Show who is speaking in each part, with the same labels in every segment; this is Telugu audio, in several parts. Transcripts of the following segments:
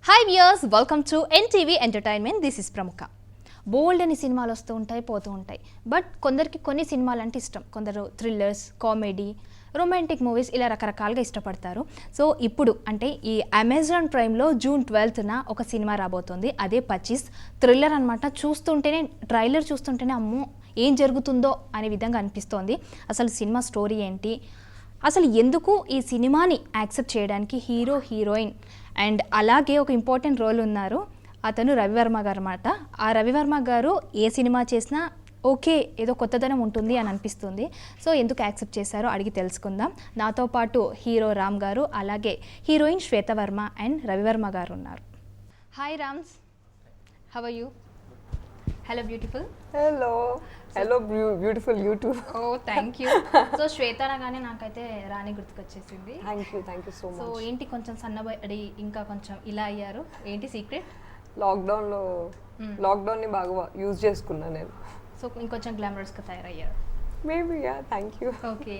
Speaker 1: Hi viewers, welcome to NTV entertainment. This is ప్రముఖ. బోల్డ్ అని సినిమాలు వస్తూ ఉంటాయి, పోతూ ఉంటాయి. బట్ కొందరికి కొన్ని సినిమాలు అంటే ఇష్టం. కొందరు థ్రిల్లర్స్, కామెడీ, రొమాంటిక్ మూవీస్ ఇలా రకరకాలుగా ఇష్టపడతారు. సో ఇప్పుడు అంటే ఈ అమెజాన్ ప్రైమ్లో జూన్ 12న ఒక సినిమా రాబోతుంది. అదే 25 థ్రిల్లర్ అనమాట. చూస్తుంటేనే ట్రైలర్ చూస్తుంటేనే అమ్మో ఏం జరుగుతుందో అనే విధంగా అనిపిస్తోంది. అసలు సినిమా స్టోరీ ఏంటి, అసలు ఎందుకు ఈ సినిమాని యాక్సెప్ట్ చేయడానికి హీరో, హీరోయిన్ అండ్ అలాగే ఒక ఇంపార్టెంట్ రోల్ ఉన్నారు. అతను రవివర్మ గారు అన్నమాట. ఆ రవివర్మ గారు ఏ సినిమా చేసినా ఓకే, ఏదో కొత్తదనం ఉంటుంది అని అనిపిస్తుంది. సో ఎందుకు యాక్సెప్ట్ చేశారో అడిగి తెలుసుకుందాం. నాతో పాటు హీరో రామ్ గారు, అలాగే హీరోయిన్ శ్వేతవర్మ అండ్ రవివర్మ గారు ఉన్నారు. Hi Rams, how are you? Hello beautiful.
Speaker 2: Hello beautiful you too.
Speaker 1: Oh thank you. So Shweta అనగానే నాకైతే రాణి గుర్తుకొచ్చేసింది.
Speaker 2: Thank you so much.
Speaker 1: So ఏంటి కొంచెం సన్నబడి ఇంకా కొంచెం ఇలా అయ్యారు, ఏంటి సీక్రెట్?
Speaker 2: లాక్డౌన్ని బాగా యూజ్ చేసుకున్నా నేను.
Speaker 1: సో ఇంకొంచెం గ్లామరస్గా తయారయ్యారు.
Speaker 2: Maybe thank you.
Speaker 1: Okay.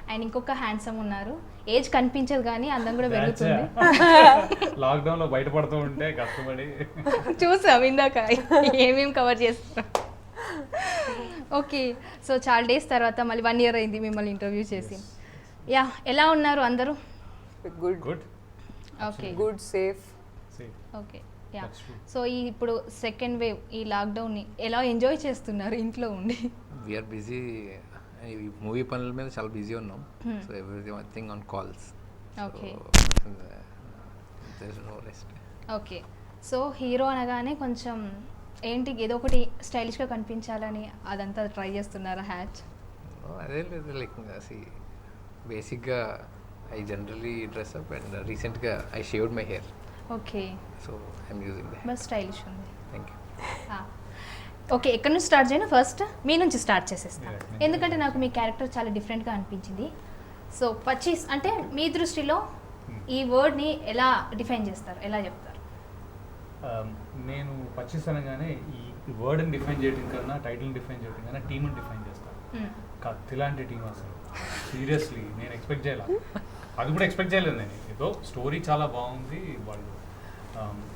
Speaker 1: And ఇంకొక హ్యాండ్సమ్ ఉన్నారు. ఏజ్ కనిపించదు కానీ అందం కూడా పెరుగుతుంది.
Speaker 3: లాక్డౌన్ లో బయటపడుతూ ఉంటే కష్టపడి
Speaker 1: చూసాం ఇందాక ఏమేమి కవర్ చేస్తాం. ఓకే. సో చాలా డేస్ తర్వాత మళ్ళీ 1 year అయింది మిమ్మల్ని ఇంటర్వ్యూ చేసి. యా, ఎలా ఉన్నారు అందరూ?
Speaker 2: Good.
Speaker 1: Okay,
Speaker 2: good, safe.
Speaker 1: Okay. Yeah, so ఈ ఇప్పుడు సెకండ్ వేవ్ ఈ లాక్డౌన్ని ఎలా ఎంజాయ్ చేస్తున్నారు ఇంట్లో ఉండి?
Speaker 4: వీఆర్ బిజీ, మూవీ పనుల మీద చాలా బిజీ ఉన్నాం. So everything on calls.
Speaker 1: Okay.
Speaker 4: There is no rest.
Speaker 1: Okay. So hero అనగానే కొంచెం ఏంటి ఏదో ఒకటి స్టైలిష్గా కనిపించాలని అదంతా ట్రై చేస్తున్నారా? హ్యాచ్
Speaker 4: అదే లేదు, లైక్ బేసిక్గా I generally dress up and రీసెంట్గా I shaved my hair.
Speaker 1: Okay.
Speaker 4: So I'm using that.
Speaker 1: But stylish ఉంది.
Speaker 4: Thank you.
Speaker 1: ఓకే, ఎక్కడి నుంచి స్టార్ట్ చేయను? ఫస్ట్ మీ నుంచి స్టార్ట్ చేసేస్తాను, ఎందుకంటే నాకు మీ క్యారెక్టర్ చాలా డిఫరెంట్గా అనిపించింది. సో 25 అంటే మీ దృష్టిలో ఈ వర్డ్ని ఎలా డిఫైన్ చేస్తారు, ఎలా చెప్తారు?
Speaker 3: నేను 25 అనగానే ఈ వర్డ్ని డిఫైన్ చేయడం కన్నా, టైటిల్ని డిఫైన్ చేయడం కన్నా టీమ్ని డిఫైన్ చేస్తాను. కత్తి లాంటి టీం అసలు. సీరియస్లీ నేను ఎక్స్పెక్ట్ చేయాలి, అది కూడా ఎక్స్పెక్ట్ చేయలేదు నేను. ఏదో స్టోరీ చాలా బాగుంది, వాళ్ళు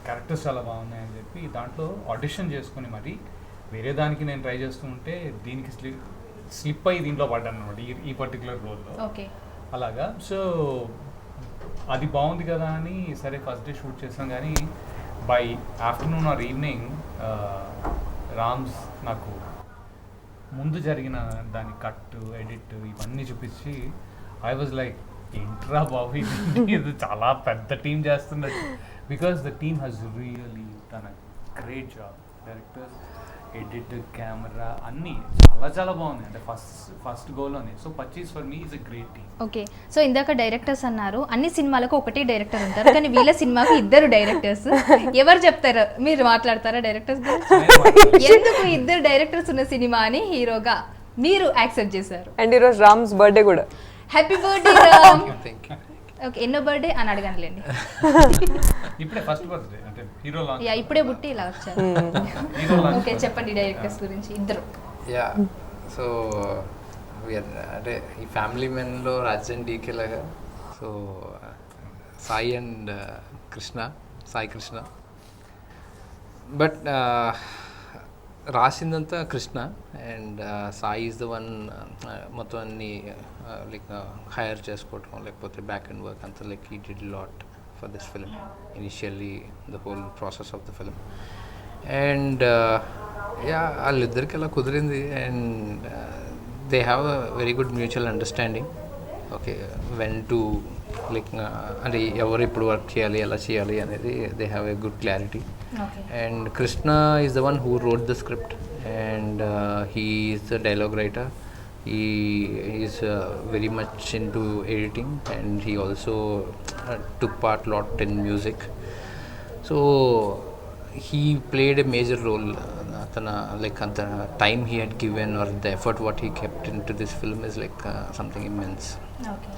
Speaker 3: క్యారెక్టర్స్ చాలా బాగున్నాయి అని చెప్పి దాంట్లో ఆడిషన్ చేసుకుని మరి వేరే దానికి నేను ట్రై చేస్తూ ఉంటే దీనికి స్లిప్ అయ్యి దీంట్లో పడ్డాను అనమాట, ఈ పర్టికులర్ రోల్లో.
Speaker 1: ఓకే. అలాగా.
Speaker 3: సో అది బాగుంది కదా అని సరే ఫస్ట్ డే షూట్ చేస్తాం. కానీ by afternoon or evening Rams నాకు ముందు జరిగిన దాని కట్, ఎడిట్ ఇవన్నీ చూపించి ఐ వాజ్ లైక్ ఏంట్రా బాబు ఇది చాలా పెద్ద టీం చేస్తున్నట్టు. Because the team has really done a great job. Directors, edit, camera అన్నీ చాలా చాలా బాగుంది. అంటే ఫస్ట్ గోల్లోనే. So 25 for me is a great team.
Speaker 1: Okay. So ఇందాక డైరెక్టర్స్ అన్నారు, అన్ని సినిమాలకు ఒకటే డైరెక్టర్ ఉంటారు, కానీ వీళ్ళ సినిమాకు 2 డైరెక్టర్స్. ఎవరు చెప్తారు? మీరు మాట్లాడతారా డైరెక్టర్స్ గురించి? ఎందుకు 2 డైరెక్టర్స్ ఉన్న సినిమా అని హీరోగా మీరు యాక్సెప్ట్ చేశారు?
Speaker 2: అండ్ ఈరోజు రామ్స్ బర్త్డే కూడా.
Speaker 1: Happy birthday Ram.
Speaker 4: Thank you.
Speaker 1: Okay, ఎన్నో బర్త్డే అని అడగనులేండి.
Speaker 3: ఇప్పుడే ఫస్ట్ బర్త్డే అంటే హీరో లాంచ్.
Speaker 1: యా, ఇప్పుడే పుట్టి ఇలా వచ్చారు.
Speaker 3: Hero launch.
Speaker 1: ఓకే, చెప్పండి డైరెక్టర్స్ గురించి 2.
Speaker 4: యా, సో అంటే ఈ ఫ్యామిలీ మెన్లో రాజ్ అండ్ డీకే లాగా. So Sai and Sai Krishna. But రాసిందంతా Krishna and Sai is the one మొత్తం అన్ని లైక్ హైర్ చేసుకోవటం, లేకపోతే బ్యాక్ అండ్ వర్క్ అంతా like he did lot for this film initially, the whole process of the film. And yeah, వాళ్ళిద్దరికి అలా కుదిరింది. And they have a very good mutual understanding. Okay, when to like అంటే ఎవరు ఇప్పుడు వర్క్ చేయాలి, ఎలా చేయాలి అనేది they have a good clarity. And Krishna is the one who wrote the script, and he is the dialogue writer. He is very much into editing, and he also took part a lot in music. So he played a major role. Like the time he had given or the effort what he kept into this film is like something immense.
Speaker 1: Okay.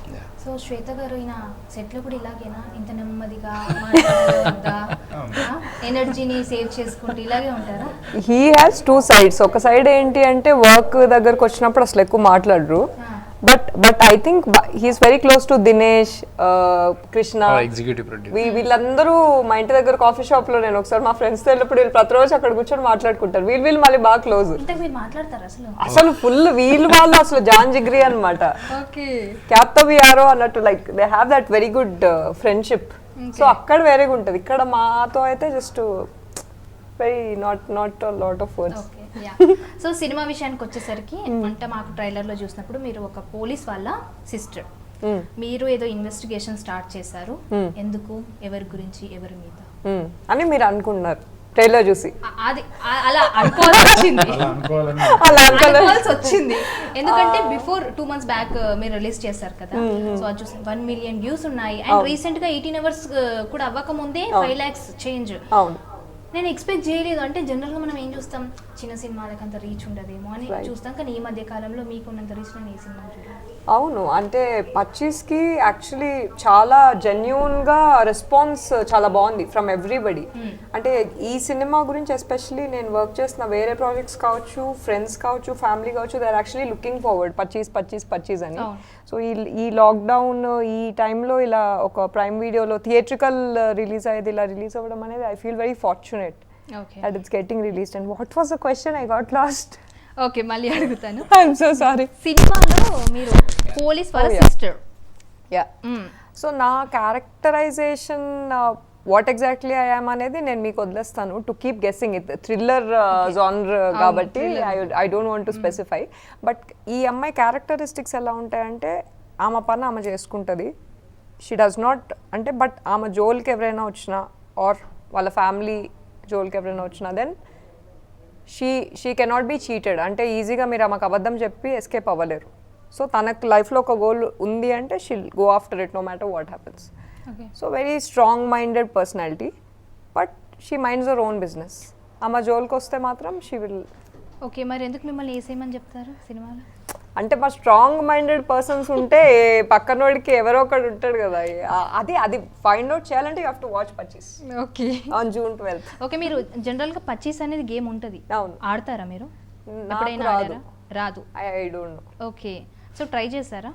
Speaker 1: So Shweta గారు ఈయన సెట్లో కూడా ఇలాగేనా, ఇంత నెమ్మదిగా మాట్లాడుతుందా, ఎనర్జీని సేవ్ చేసుకుంటూ ఇలాగే ఉంటారా?
Speaker 2: He has 2 sides. ఒక సైడ్ ఏంటి అంటే వర్క్ దగ్గరకు వచ్చినప్పుడు అసలు ఎక్కువ మాట్లాడరు, but I think he's very close to Dinesh, Krishna,
Speaker 4: executive producer.
Speaker 2: వీళ్ళందరూ మా ఇంటి దగ్గర కాఫీ షాప్ లో నేను ఒకసారి మా ఫ్రెండ్స్ తో వెళ్ళినప్పుడు వీళ్ళు ప్రతిరోజు అక్కడ కూర్చొని మాట్లాడుకుంటారు. వీళ్ళు మళ్ళీ బాగా క్లోజ్.
Speaker 1: ఇంతకు మీరు మాట్లాడతారు అసలు?
Speaker 2: అసలు ఫుల్ వాళ్ళు అసలు జాన్ జిగ్రీ అనమాట.
Speaker 1: ఓకే.
Speaker 2: క్యాప్తో విఆర్ఓ అన్నట్టు, like they have that very good friendship. So అక్కడ వేరేగా ఉంటుంది. ఇక్కడ మాతో అయితే just very not lot of words.
Speaker 1: So cinema విషయానికి వచ్చేసరికి అంటే మాకు ట్రైలర్ లో చూసినప్పుడు మీరు ఒక పోలీస్ వాళ్ళ సిస్టర్, మీరు ఏదో ఇన్వెస్టిగేషన్ స్టార్ట్ చేశారు. ఎందుకు, ఎవరి గురించి, ఎవరి మీద
Speaker 2: అని మీరు అనుకున్నారు ట్రైలర్ చూసి?
Speaker 1: అది అలా అనుకోవాల్సి వచ్చింది. అనుకోవాల్సి వచ్చింది ఎందుకంటే బిఫోర్ 2 months బ్యాక్ మీరు రిలీజ్ చేశారు కదా. సో అది చూసి 1 million వ్యూస్ ఉన్నాయి. అండ్ రీసెంట్ గా 18 hours కూడా అవ్వక ముందే 5 lakhs చేంజ్. నేను ఎక్స్పెక్ట్ చేయలేదు. అంటే జనరల్ గా మనం ఏం చూస్తాం, చిన్న సినిమాలకు అంత రీచ్ ఉండదేమో అని చూస్తాం. కానీ ఈ మధ్య కాలంలో మీకున్నంత రీచ్ నేను ఏ సినిమా చూడాలి.
Speaker 2: అవును, అంటే 25కి యాక్చువల్లీ చాలా జెన్యూన్గా రెస్పాన్స్ చాలా బాగుంది ఫ్రమ్ ఎవ్రీబడి. అంటే ఈ సినిమా గురించి ఎస్పెషల్లీ నేను వర్క్ చేసిన వేరే ప్రాజెక్ట్స్ కావచ్చు, ఫ్రెండ్స్ కావచ్చు, ఫ్యామిలీ కావచ్చు, they are actually looking forward 25 అని. సో ఈ లాక్డౌన్ ఈ టైంలో ఇలా ఒక ప్రైమ్ వీడియోలో థియేట్రికల్ రిలీజ్ అయ్యేది, ఇలా రిలీజ్ అవ్వడం అనేది I feel very fortunate that it's getting released. And what was the question? I got lost.
Speaker 1: Okay, మళ్ళీ అడుగుతాను.
Speaker 2: I'm so sorry.
Speaker 1: సినిమాలో మీరు పోలీస్ వాళ్ళ సిస్టర్.
Speaker 2: యా. సో నా characterization what exactly I am అనేది నేను మీకు వదిలేస్తాను, to keep guessing. It thriller genre కాబట్టి I don't want to specify. But ఈ అమ్మాయి క్యారెక్టరిస్టిక్స్ ఎలా ఉంటాయంటే, ఆమె పని ఆమె చేసుకుంటుంది. షీ డస్ నాట్ అంటే, బట్ ఆమె జోల్కి ఎవరైనా వచ్చినా ఆర్ వాళ్ళ ఫ్యామిలీ జోల్కి ఎవరైనా వచ్చినా then she cannot be cheated. అంటే ఈజీగా మీరు ఆమెకు అబద్ధం చెప్పి ఎస్కేప్ అవ్వలేరు. సో తనకు లైఫ్లో ఒక గోల్ ఉంది అంటే she'll go after it no matter what happens. So very strong minded personality, but she minds her own business. ఆమె జోల్కి వస్తే మాత్రం షీ విల్.
Speaker 1: ఓకే, మరి ఎందుకు మిమ్మల్ని వేసేయమని చెప్తారు సినిమాలో?
Speaker 2: అంటే మా స్ట్రాంగ్ మైండెడ్ పర్సన్స్ ఉంటే పక్కనోడికి ఎవరో ఒకడు ఉంటాడు కదా, అది ఫైండ్ అవుట్ చేయాలంటే you have to watch 25.
Speaker 1: Okay,
Speaker 2: on June 12th.
Speaker 1: Okay, మీరు జనరల్గా 25 అనేది గేమ్ ఉంటుంది.
Speaker 2: అవును.
Speaker 1: ఆడతారా మీరు?
Speaker 2: నాకు రాదు.
Speaker 1: రాదు.
Speaker 2: I don't know.
Speaker 1: Okay, so try చేశారా?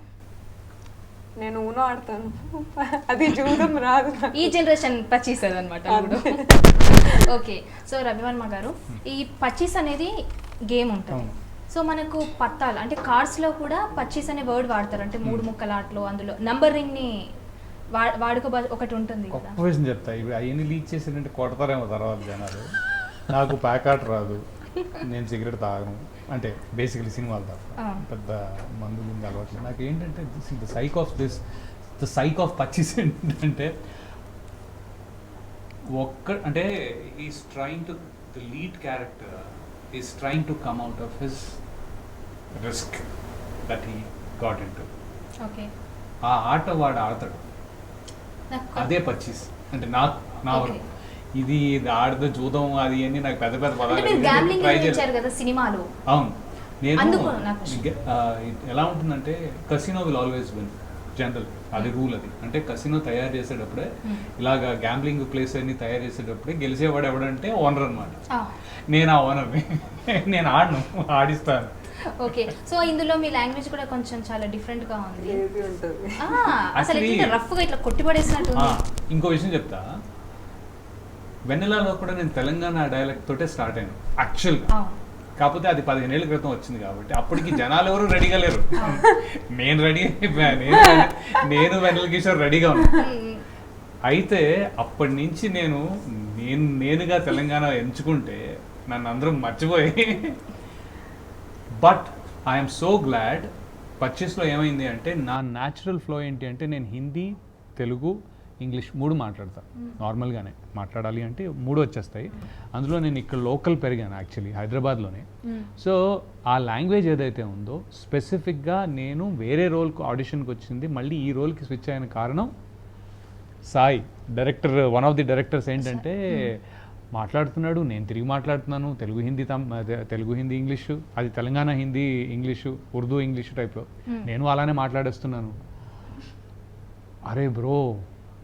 Speaker 2: నేను ఊనో ఆడతాను, అది జూదం రాదు.
Speaker 1: ఈ జనరేషన్ 25 అనమాట. ఓకే, సో రవివర్మ గారు, ఈ 25 అనేది గేమ్ ఉంటుంది. సో మనకు పత్తాలు అంటే కార్డ్స్లో కూడా 25 అనే వర్డ్ వాడతారు. అంటే 3 ముక్కల ఆటలో అందులో నంబరింగ్ని వాడుకో ఒకటి ఉంటుంది కదా.
Speaker 3: క్వశ్చన్ చెప్తా, ఇప్పుడు అవన్నీ లీక్ చేసేటంటే కొడతారేమో తర్వాత జనాలు. నాకు ప్యాకాట్ రాదు, నేను సిగరెట్ తాగను, అంటే బేసికలీ సినిమాలు తాగుతా, పెద్ద మందు గుంది అలవాట్లేదు నాకు. ఏంటంటే ద సైక్ ఆఫ్ 25 ఏంటంటే అంటే is trying to the lead character is trying to come out of his risk that he got into.
Speaker 1: Okay.
Speaker 3: ఆ ఆట వాడు ఆడతాడు, అదే 25 అంటే నా వరకు. ఇది ఆడద జూదం అది అని నాకు పెద్ద పెద్ద పదాలు
Speaker 1: కదా సినిమాలు.
Speaker 3: అవును, నేను ఎలా ఉంటుందంటే కసినో విల్ ఆల్వేస్ విన్ జనరల్, అది రూల్. అది అంటే కసినో తయారు చేసేటప్పుడే, ఇలాగా గ్యాంబ్లింగ్ ప్లేస్ అన్ని తయారు చేసేటప్పుడే గెలిచేవాడు ఎవడంటే ఓనర్ అనమాట. నేను ఆ ఓనర్ని, నేను ఆడిస్తాను.
Speaker 1: ఓకే, సో ఇందులో మీ లాంగ్వేజ్ కూడా కొంచెం చాలా డిఫరెంట్ గా ఉంది. అసలు రఫ్ గా ఇట్లా కొట్టిపడేసినట్టు.
Speaker 3: ఇంకో విషయం చెప్తా, వెన్నెలలో కూడా నేను తెలంగాణ డైలెక్ట్ తోటే స్టార్ట్ అయ్యాను యాక్చువల్గా. కాకపోతే అది 15 ఏళ్ల క్రితం వచ్చింది కాబట్టి అప్పటికి జనాలు ఎవరు రెడీగా లేరు. నేను రెడీ అయిపోయాను, నేను వెన్నెల కిషోర్ రెడీగా ఉన్నాను. అయితే అప్పటి నుంచి నేనుగా తెలంగాణ ఎంచుకుంటే నన్ను అందరం మర్చిపోయి. బట్ ఐఎమ్ సో గ్లాడ్ 25లో ఏమైంది అంటే, నా న్యాచురల్ ఫ్లో ఏంటి అంటే, నేను హిందీ, తెలుగు, ఇంగ్లీష్ 3 మాట్లాడతాను. నార్మల్గానే మాట్లాడాలి అంటే 3 వచ్చేస్తాయి. అందులో నేను ఇక్కడ లోకల్ పెరిగాను యాక్చువల్లీ, హైదరాబాద్లోనే. సో ఆ లాంగ్వేజ్ ఏదైతే ఉందో స్పెసిఫిక్గా నేను వేరే రోల్కి ఆడిషన్కి వచ్చింది, మళ్ళీ ఈ రోల్కి స్విచ్ అయిన కారణం Sai director. One of the directors ఏంటంటే, మాట్లాడుతున్నాడు, నేను తిరిగి మాట్లాడుతున్నాను, తెలుగు హిందీ ఇంగ్లీషు, అది తెలంగాణ హిందీ ఇంగ్లీషు, ఉర్దూ ఇంగ్లీషు టైప్లో నేను అలానే మాట్లాడేస్తున్నాను. అరే బ్రో,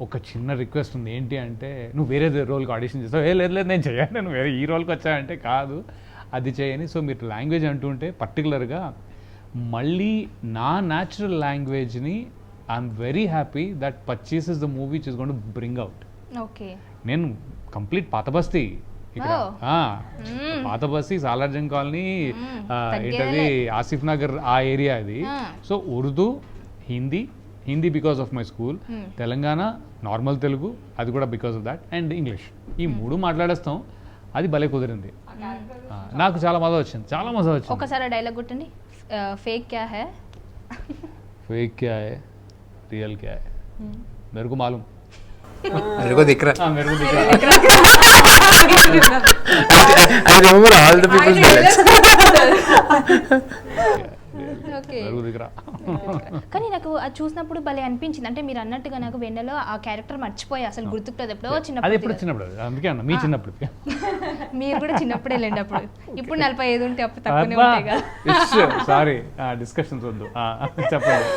Speaker 3: ఒక చిన్న రిక్వెస్ట్ ఉంది, ఏంటి అంటే, నువ్వు వేరే రోల్కి ఆడిషన్ చేస్తావు. లేదు నేను చేయాలి, నేను వేరే ఈ రోల్కి వచ్చానంటే కాదు, అది చేయని. సో మీరు లాంగ్వేజ్ అంటుంటే పర్టికులర్గా మళ్ళీ నా న్యాచురల్ లాంగ్వేజ్ని I'm very happy that 25 is the movie which is gonna bring out.
Speaker 1: Okay.
Speaker 3: నేను కంప్లీట్ పాత బస్తీ ఇక్కడ, పాత బస్తీ, సాలార్జంగ్ కాలనీ, ఏంటది ఆసిఫ్ నగర్ ఆ ఏరియా అది. So Urdu, Hindi because of my school, Telangana normal Telugu, అది కూడా because of that, and English. ఈ 3 మాట్లాడేస్తాం. అది భలే కుదిరింది. నాకు చాలా మజా వచ్చింది.
Speaker 1: ఒకసారి డైలాగ్ కొట్టండి. ఫేక్ క్యా హై,
Speaker 3: फेक क्या है, रियल क्या है, मेरे को मालूम,
Speaker 4: मेरे को दिख रहा
Speaker 3: हाँ मेरे को दिख रहा
Speaker 4: I remember all the people's dialects.
Speaker 1: Okay.
Speaker 3: मेरे को दिख रहा.
Speaker 1: కానీ నాకు అది చూసినప్పుడు భలే అనిపించింది. అంటే మీరు అన్నట్టుగా నాకు వెన్నెలో ఆ క్యారెక్టర్ మర్చిపోయి అసలు గుర్తుకులేదు. ఎప్పుడో
Speaker 3: అది
Speaker 1: చిన్నప్పుడు
Speaker 3: ఎప్పుడు చిన్నప్పుడు, అందుకే అన్న మీ చిన్నప్పుడు.
Speaker 1: మీరు కూడా చిన్నప్పుడే వెళ్ళండి. అప్పుడు ఇప్పుడు 45 ఉంటే అప్పుడు తక్కువనే ఉంటాయి కదా.
Speaker 3: సారీ, డిస్కషన్స్ వద్దు, చెప్పండి.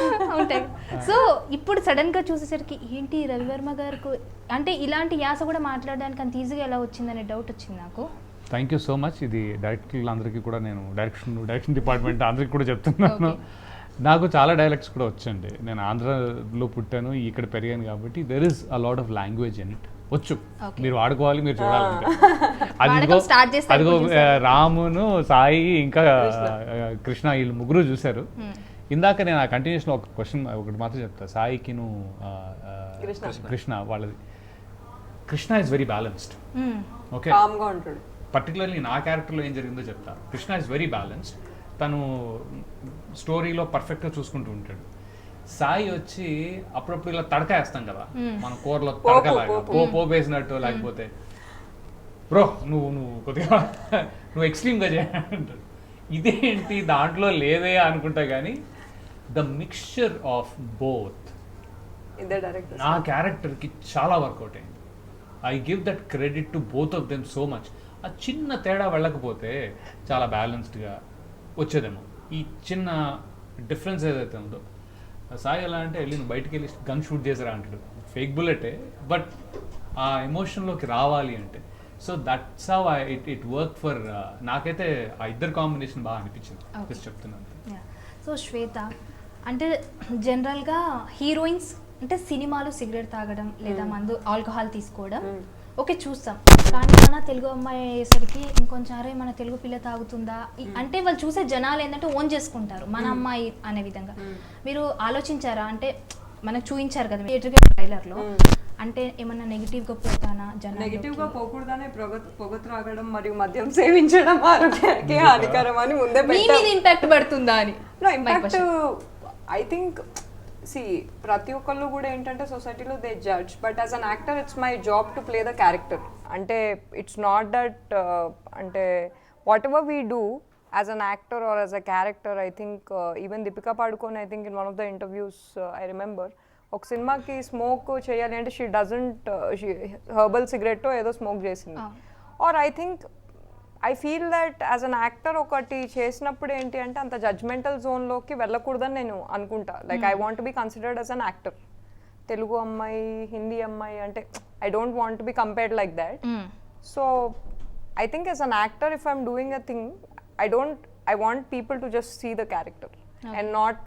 Speaker 1: ఉంటాయి. సో ఇప్పుడు సడన్ గా చూసేసరికి ఏంటి రవివర్మ గారికి అంటే ఇలాంటి యాస కూడా మాట్లాడడానికి అంత ఈజీగా ఎలా వచ్చిందనే డౌట్ వచ్చింది నాకు.
Speaker 3: Thank you so much. ఇది డైరెక్టర్లు అందరికీ కూడా నేను డైరెక్షన్ డిపార్ట్మెంట్ అందరికీ కూడా చెప్తున్నాను. నాకు చాలా డైలెక్ట్స్ కూడా వచ్చండి. నేను ఆంధ్రలో పుట్టాను, ఇక్కడ పెరిగాను కాబట్టి there is a lot of language in it. వచ్చు, మీరు వాడుకోవాలి, మీరు చూడాలంటే. అదిగో రామును, సాయి, ఇంకా కృష్ణ, వీళ్ళు 3 చూశారు. ఇందాక నేను ఆ కంటిన్యూషన్ ఒకటి మాత్రం చెప్తా. సాయికిను కృష్ణ వాళ్ళది, Krishna is very balanced. Okay, particularly నా క్యారెక్టర్లో ఏం జరిగిందో చెప్తా. Krishna is very balanced. తను స్టోరీలో పర్ఫెక్ట్గా చూసుకుంటూ ఉంటాడు. సాయి వచ్చి అప్పుడప్పుడు ఇలా తడక వేస్తాం కదా మన కూరలో, తడకలాగా పోపేసినట్టు, లేకపోతే బ్రో నువ్వు కొద్దిగా నువ్వు ఎక్స్ట్రీమ్గా చేయాలంటాడు. ఇదేంటి దాంట్లో లేదే అనుకుంటా, కానీ ద మిక్స్చర్ ఆఫ్ బోత్ నా క్యారెక్టర్కి చాలా వర్కౌట్ అయింది. I give that credit to both of them so much. ఆ చిన్న తేడా వెళ్ళకపోతే చాలా బ్యాలెన్స్డ్గా వచ్చేదేమో. ఈ చిన్న డిఫరెన్స్ ఏదైతే ఉందో, సాయి ఎలా అంటే వెళ్ళి నువ్వు బయటికి వెళ్ళి గన్ షూట్ చేసారా అంటాడు, ఫేక్ బుల్లెటే, బట్ ఆ ఎమోషన్లోకి రావాలి అంటే. So that's how it work for. నాకైతే ఆ ఇద్దరు కాంబినేషన్ బాగా అనిపించింది, జస్ట్ చెప్తున్నాను.
Speaker 1: సో శ్వేత అంటే జనరల్గా హీరోయిన్స్ అంటే సినిమాలు సిగరెట్ తాగడం లేదా మందు ఆల్కహాల్ తీసుకోవడం ఓకే చూస్తాం. కానీ మన తెలుగు అమ్మాయి అయ్యేసరికి ఇంకొంచెం అరే మన తెలుగు పిల్ల తాగుతుందా అంటే వాళ్ళు చూసే జనాలు ఏంటంటే ఓన్ చేసుకుంటారు మన అమ్మాయి అనే విధంగా. మీరు ఆలోచించారా? అంటే మనకు చూపించారు కదా ట్రైలర్లో, అంటే ఏమన్నా నెగిటివ్గా పోతానా,
Speaker 2: నెగిటివ్గా పోకూడదనే పొగ త్రాగడం మరియు మద్యం సేవించడం ఆరోగ్యానికి హానికరం అని ముందే
Speaker 1: ఇంపాక్ట్ పడుతుందా అని.
Speaker 2: ఇంపాక్ట్ ఐ థింక్ ప్రతి ఒక్కళ్ళు కూడా ఏంటంటే సొసైటీలో they judge, but as an actor it's my job to play the character. అంటే ఇట్స్ నాట్ దట్ అంటే whatever we do as an actor or as a character. I think even Deepika Padukone I think in one of the interviews I remember ఒక సినిమాకి స్మోక్ చేయాలి అంటే షీ డజంట్ హెర్బల్ సిగరెట్ ఏదో స్మోక్ చేసింది. Or I think I feel that as an actor ఒకటి చేసినప్పుడు ఏంటి అంటే అంత జడ్జ్మెంటల్ జోన్లోకి వెళ్ళకూడదని నేను అనుకుంటా. Like I want be considered as an actor. Telugu అమ్మాయి, హిందీ అమ్మాయి అంటే I don't want be compared like that. So I think as an actor if I'm doing a thing I want people to just see the character and not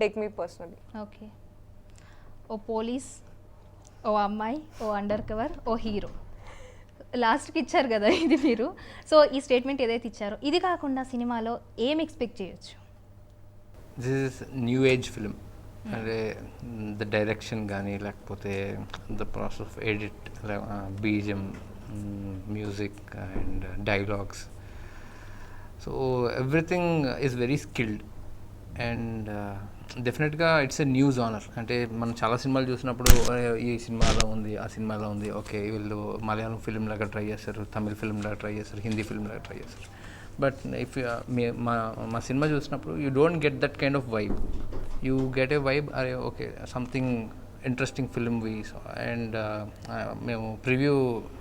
Speaker 2: take me personally.
Speaker 1: Okay, ఓ పోలీస్, ఓ అమ్మాయి, ఓ అండర్ కవర్, ఓ హీరో, లాస్ట్కి ఇచ్చారు కదా ఇది మీరు. సో ఈ స్టేట్మెంట్ ఏదైతే ఇచ్చారో ఇది కాకుండా సినిమాలో ఏం ఎక్స్పెక్ట్ చేయొచ్చు?
Speaker 4: This is new age film. అంటే ద డైరెక్షన్ కానీ లేకపోతే the process of edit, BGM, music and dialogues, so everything is very skilled and డెఫినెట్గా ఇట్స్ ఎ న్యూ జానర్. అంటే మనం చాలా సినిమాలు చూసినప్పుడు ఈ సినిమాలో ఉంది, ఆ సినిమాలో ఉంది, ఓకే వీళ్ళు మలయాళం ఫిల్మ్ లాగా ట్రై చేస్తారు, తమిళ్ ఫిల్మ్ లాగా ట్రై చేస్తారు, హిందీ ఫిల్మ్ లాగా ట్రై చేస్తారు. బట్ ఇఫ్ మా సినిమా చూసినప్పుడు you don't get that kind of vibe. You get a vibe, అరే ఓకే సంథింగ్ ఇంట్రెస్టింగ్ ఫిల్మ్ వీస్. అండ్ మేము ప్రివ్యూ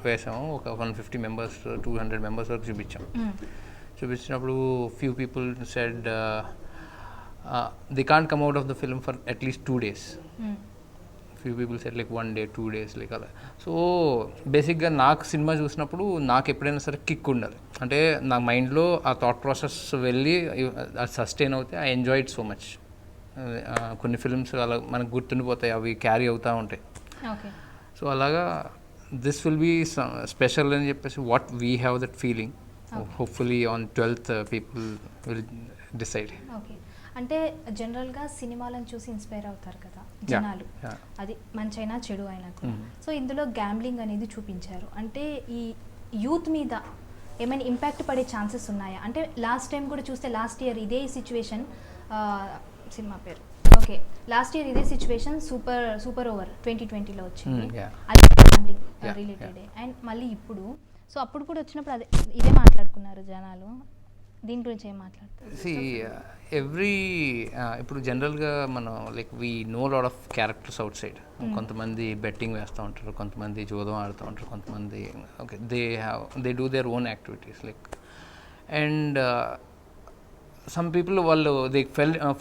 Speaker 4: వేసాము, ఒక 150 మెంబర్స్ 200 మెంబర్స్ వరకు చూపించినప్పుడు few people said they can't come out of the film for at least 2 days. Few people set like 1 day 2 days like అలా. సో బేసిక్గా నాకు సినిమా చూసినప్పుడు నాకు ఎప్పుడైనా సరే కిక్ ఉండాలి, అంటే నా మైండ్లో ఆ థాట్ ప్రాసెస్ వెళ్ళి అది సస్టైన్ అవుతే I enjoy it so much. కొన్ని ఫిల్మ్స్ అలా మనకు గుర్తుండిపోతాయి, అవి క్యారీ అవుతూ ఉంటాయి.
Speaker 1: ఓకే.
Speaker 4: సో అలాగా దిస్ విల్ బీ స్పెషల్ అని చెప్పేసి what we have that feeling. Hopefully on 12th people will decide.
Speaker 1: Okay. అంటే జనరల్గా సినిమాలను చూసి ఇన్స్పైర్ అవుతారు కదా జనాలు, అది మంచి అయినా చెడు అయినా కూడా. సో ఇందులో గ్యాంబ్లింగ్ అనేది చూపించారు, అంటే ఈ యూత్ మీద ఏమైనా ఇంపాక్ట్ పడే ఛాన్సెస్ ఉన్నాయా? అంటే లాస్ట్ టైం కూడా చూస్తే లాస్ట్ ఇయర్ ఇదే సిచ్యువేషన్, సినిమా పేరు ఓకే, లాస్ట్ ఇయర్ ఇదే సిచ్యువేషన్ సూపర్ ఓవర్ 2020లో వచ్చింది, అది గ్యాంబ్లింగ్ రిలేటెడ్. అండ్ మళ్ళీ ఇప్పుడు, సో అప్పుడు కూడా వచ్చినప్పుడు అదే ఇదే మాట్లాడుకున్నారు జనాలు, దీని గురించి ఏం మాట్లాడతారు?
Speaker 4: ఇప్పుడు జనరల్గా మనం like we know lot of characters outside. కొంతమంది బెట్టింగ్ వేస్తూ ఉంటారు, కొంతమంది జోదం ఆడుతూ ఉంటారు, కొంతమంది okay they do their own activities like. And some people వాళ్ళు they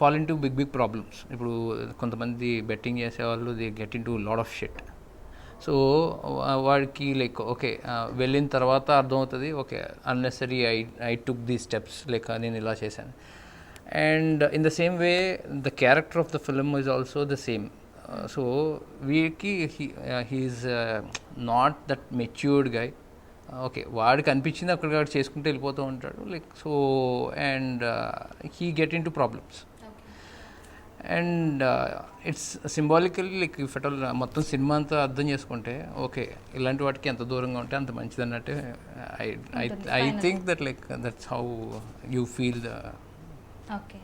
Speaker 4: fall into big problems. ఇప్పుడు కొంతమంది బెట్టింగ్ చేసేవాళ్ళు they get into lot of shit. So వాడికి లైక్ ఓకే వెళ్ళిన తర్వాత అర్థమవుతుంది, ఓకే అన్నెసరీ ఐ టుక్ దీ స్టెప్స్, లైక్ నేను ఇలా చేశాను. And in the same way the character of the film is also the same. So వీడికి he's not that matured guy. Okay వాడికి అనిపించింది అక్కడికి చేసుకుంటూ వెళ్ళిపోతూ ఉంటాడు like. So and he get into problems. And it's symbolically like if at all మొత్తం సినిమా అంతా అర్థం చేసుకుంటే ఓకే ఇలాంటి వాటికి ఎంత దూరంగా ఉంటే అంత మంచిది అన్నట్టే I think that like that's how you feel the.
Speaker 1: Okay.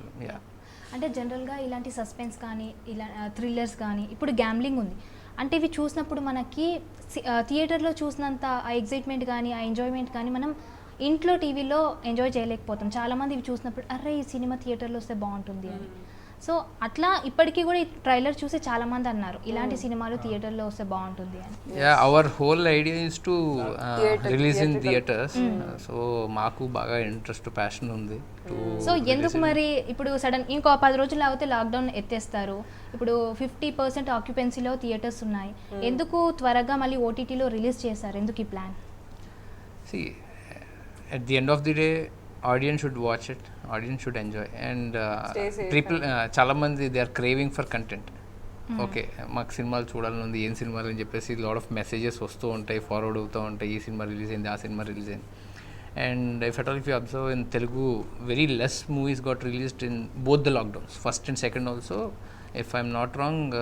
Speaker 1: అంటే జనరల్గా ఇలాంటి సస్పెన్స్ కానీ ఇలా థ్రిల్లర్స్ కానీ ఇప్పుడు గ్యాంబ్లింగ్ ఉంది అంటే ఇవి చూసినప్పుడు మనకి థియేటర్లో చూసినంత ఆ ఎగ్జైట్మెంట్ కానీ ఆ ఎంజాయ్మెంట్ కానీ మనం ఇంట్లో టీవీలో ఎంజాయ్ చేయలేకపోతాం. చాలామంది ఇవి చూసినప్పుడు అరే ఈ సినిమా థియేటర్లో వస్తే బాగుంటుంది అని. సో అట్లా ఇప్పటికీ కూడా ఈ ట్రైలర్ చూసి చాలా మంది అన్నారు ఇలాంటి సినిమాలు థియేటర్లో వస్తే బాగుంటుంది అని.
Speaker 4: Our whole idea is to release in theatres. So మాకు బాగా ఇంట్రెస్ట్ ప్యాషన్ ఉంది.
Speaker 1: సో ఎందుకు మరి ఇప్పుడు సడన్ ఇంకో 10 రోజులు అవుతే లాక్డౌన్ ఎత్తేస్తారు, ఇప్పుడు 50% ఆక్యుపెన్సీలో థియేటర్స్ ఉన్నాయి, ఎందుకు త్వరగా మళ్ళీ ఓటీటీలో రిలీజ్ చేశారు, ఎందుకు ఈ plan?
Speaker 4: See, at the end of the day audience should watch it, audience should enjoy, and people చాలా మంది they are craving for content. Okay మాకు సినిమాలు చూడాలని ఉంది, ఏం సినిమాలు అని చెప్పేసి లాట్ ఆఫ్ మెసేజెస్ వస్తూ ఉంటాయి, ఫార్వర్డ్ అవుతూ ఉంటాయి, ఈ సినిమా రిలీజ్ అయింది, ఆ సినిమా రిలీజ్ అయింది. And if at all if you observe in Telugu very less movies got released in both the lockdowns, first and second also. If I'm not wrong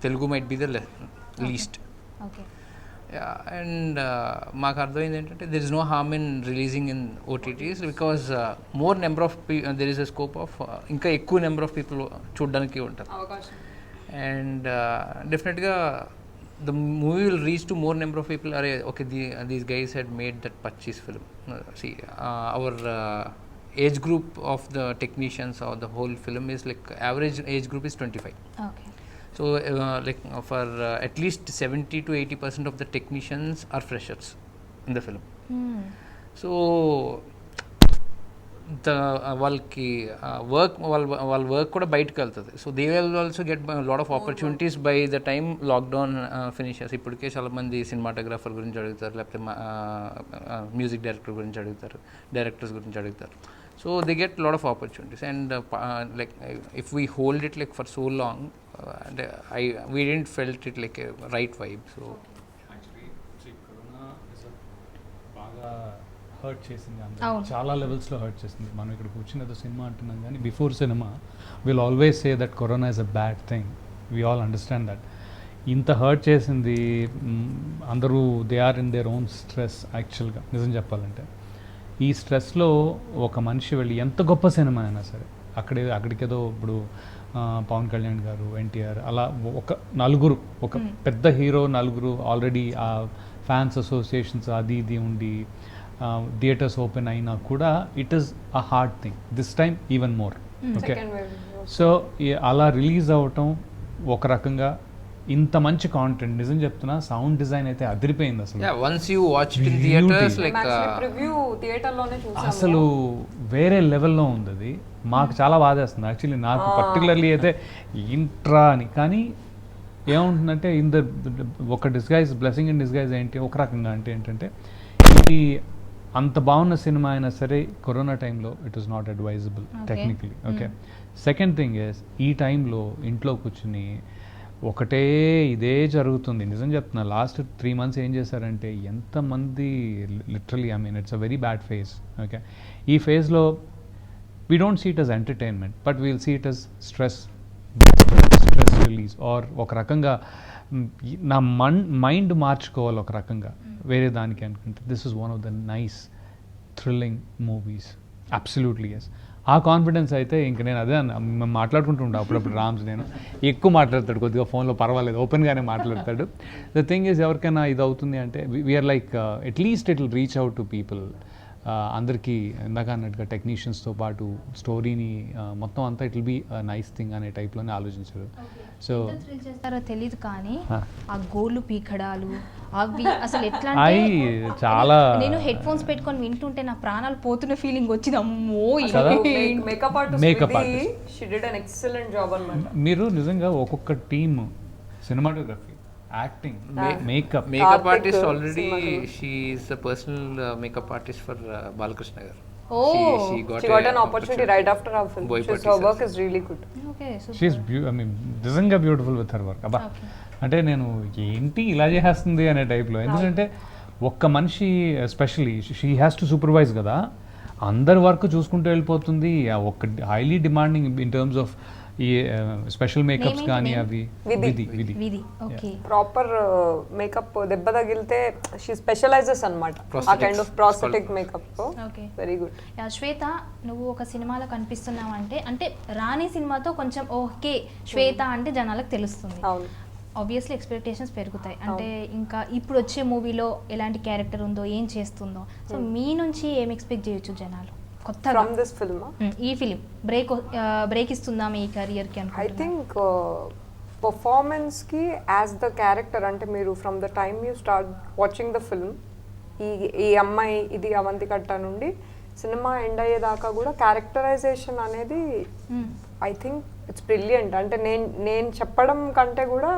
Speaker 4: Telugu might be the least.
Speaker 1: Okay.
Speaker 4: And మాకు అర్థమైంది ఏంటంటే there is no harm in releasing in OTTs because more number of there is a scope of ఇంకా ఎక్కువ నెంబర్ ఆఫ్ పీపుల్ చూడడానికి ఉంటారు. అండ్ డెఫినెట్గా the movie will reach to more number of people. అరే okay these guys had made that purchase film. See, our age group of the technicians or the whole film is like average age group is 25.
Speaker 1: Okay.
Speaker 4: So for at least 70 to 80% of the technicians are freshers in the film. So the వాళ్ళకి వాళ్ళ వర్క్ కూడా బయటకు వెళ్తుంది. So they will also get lot of opportunities by the time lockdown finishes. ఇప్పటికే చాలామంది సినిమాటోగ్రాఫర్ గురించి అడుగుతారు, లేకపోతే మ్యూజిక్ డైరెక్టర్ గురించి అడుగుతారు, డైరెక్టర్స్ గురించి అడుగుతారు. So they get lot of opportunities. And like if we hold it like for so long అంటే we didn't felt it like right vibe. So
Speaker 3: actually corona బాగా హర్ట్ చేసింది, అందరూ చాలా లెవెల్స్లో హర్ట్ చేసింది. మనం ఇక్కడ కూర్చుని ఏదో సినిమా అంటున్నాం కానీ before cinema will always say that corona is a bad thing. We all understand that. ఇంత హర్ట్ చేసింది, అందరూ they are in their own stress. యాక్చువల్గా నిజం చెప్పాలంటే ఈ స్ట్రెస్లో ఒక మనిషి వెళ్ళి ఎంత గొప్ప సినిమా అయినా సరే అక్కడికేదో ఇప్పుడు పవన్ కళ్యాణ్ గారు, ఎన్టీఆర్ అలా ఒక నలుగురు, ఒక పెద్ద హీరో నలుగురు ఆల్రెడీ ఆ ఫ్యాన్స్ అసోసియేషన్స్ అది ఇది ఉండి థియేటర్స్ ఓపెన్ అయినా కూడా it is a hard thing this time even more. Okay. So అలా రిలీజ్ అవ్వటం ఒక రకంగా ఇంత మంచి కాంటెంట్, నిజం చెప్తున్నా సౌండ్ డిజైన్ అయితే అదిరిపోయింది అసలు.
Speaker 4: Once you watch it in theatres like
Speaker 2: అసలు
Speaker 1: వేరే లెవెల్లో ఉంది అది. మాకు చాలా బాధేస్తుంది యాక్చువల్లీ, నాకు పర్టికులర్లీ అయితే ఇంట్రా అని. కానీ
Speaker 3: ఏముంటుందంటే ఒక డిస్గైజ్ బ్లెస్సింగ్ ఇన్ డిస్గైజ్ ఏంటి ఒక రకంగా అంటే ఏంటంటే ఇది అంత బాగున్న సినిమా అయినా సరే కరోనా టైంలో it is not advisable technically. Okay, second thing is ఈ టైంలో ఇంట్లో కూర్చుని ఒకటే ఇదే జరుగుతుంది. నిజం చెప్తున్నా, లాస్ట్ 3 months ఏం చేశారంటే ఎంతమంది literally I mean it's a very bad phase. Okay, ఈ ఫేజ్లో we don't see it as entertainment but we'll see it as stress release or ఒక రకంగా నా మైండ్ మార్చుకోవాలి ఒక రకంగా వేరే దానికి అనుకుంటే this is one of the nice thrilling movies. Absolutely yes. ఆ కాన్ఫిడెన్స్ అయితే ఇంక నేను అదే మేము మాట్లాడుకుంటుంటా అప్పుడప్పుడు రామ్స్, నేను ఎక్కువ మాట్లాడతాడు కొద్దిగా ఫోన్లో, పర్వాలేదు ఓపెన్గానే మాట్లాడతాడు. ద థింగ్ ఈజ్ ఎవరికైనా ఇది అవుతుంది అంటే we're like at least it will reach out to people. అందరికీ ఇందాక అన్నట్టుగా టెక్నీషియన్స్తో పాటు స్టోరీని మొత్తం అంతా it will be nice thing అనే టైప్లోనే ఆలోచించారు. సో
Speaker 1: చేస్తారో తెలియదు కానీ ఆ గోళ్ళు పీకడాలు అవి అసలు ఎట్లా
Speaker 3: చాలా
Speaker 1: నేను హెడ్ ఫోన్స్ పెట్టుకొని వింటుంటే నా ప్రాణాలు పోతున్న ఫీలింగ్ వచ్చింది. అమ్మో
Speaker 2: makeup artist she did an excellent job అన్నమాట.
Speaker 3: మీరు నిజంగా ఒక్కొక్క team, cinematography, acting, makeup
Speaker 4: artist already she is the personal makeup artist for Balakrishna గారు.
Speaker 2: She got an opportunity right after our film. Her work is really good.
Speaker 1: Okay,
Speaker 3: she's I mean నిజంగా బ్యూటిఫుల్ విత్ హర్ వర్క్. అబ్బా, అంటే నేను ఏంటి ఇలా చేసేస్తుంది అనే టైప్లో. ఎందుకంటే ఒక్క మనిషి especially she has to supervise కదా, అందరి వర్క్ చూసుకుంటూ వెళ్ళిపోతుంది. ఒక్క highly demanding in terms of ఈ స్పెషల్ మేకప్స్ కానీ అవి
Speaker 1: విధి. ఓకే,
Speaker 2: ప్రాపర్ మేకప్ దెబ్బ తగిలితే షీ స్పెషలైజెస్ అన్నమాట ఆ kind of prosthetic makeup.
Speaker 1: Okay,
Speaker 2: very good.
Speaker 1: Shweta, నువ్వు ఒక సినిమాలో కనిపిస్తున్నావు అంటే రాణి సినిమాతో కొంచెం ఓకే శ్వేత అంటే జనాలకు తెలుస్తుంది.
Speaker 2: అవును,
Speaker 1: ఆబ్వియస్లీ ఎక్స్పెక్టేషన్స్ పెరుగుతాయి. అంటే ఇంకా ఇప్పుడు వచ్చే మూవీలో ఎలాంటి క్యారెక్టర్ ఉందో, ఏం చేస్తుందో, సో మీ నుంచి ఏం ఎక్స్పెక్ట్ చేయొచ్చు జనాలు కొత్తగా
Speaker 2: ఫ్రమ్ దిస్ ఫిల్మ్?
Speaker 1: ఈ ఫిలిం బ్రేక్ ఇస్తుందా మీ కెరియర్కి
Speaker 2: ఐ
Speaker 1: అనుకుంటున్నా?
Speaker 2: థింక్ పర్ఫార్మెన్స్కి యాజ్ ద క్యారెక్టర్, అంటే మీరు from the time you start watching the film, ఈ అమ్మాయి ఇది అవంతికట్ట నుండి సినిమా ఎండ్ అయ్యేదాకా కూడా క్యారెక్టరైజేషన్ అనేది ఐ థింక్ ఇట్స్ బ్రిలియంట్. అంటే నేను చెప్పడం కంటే కూడా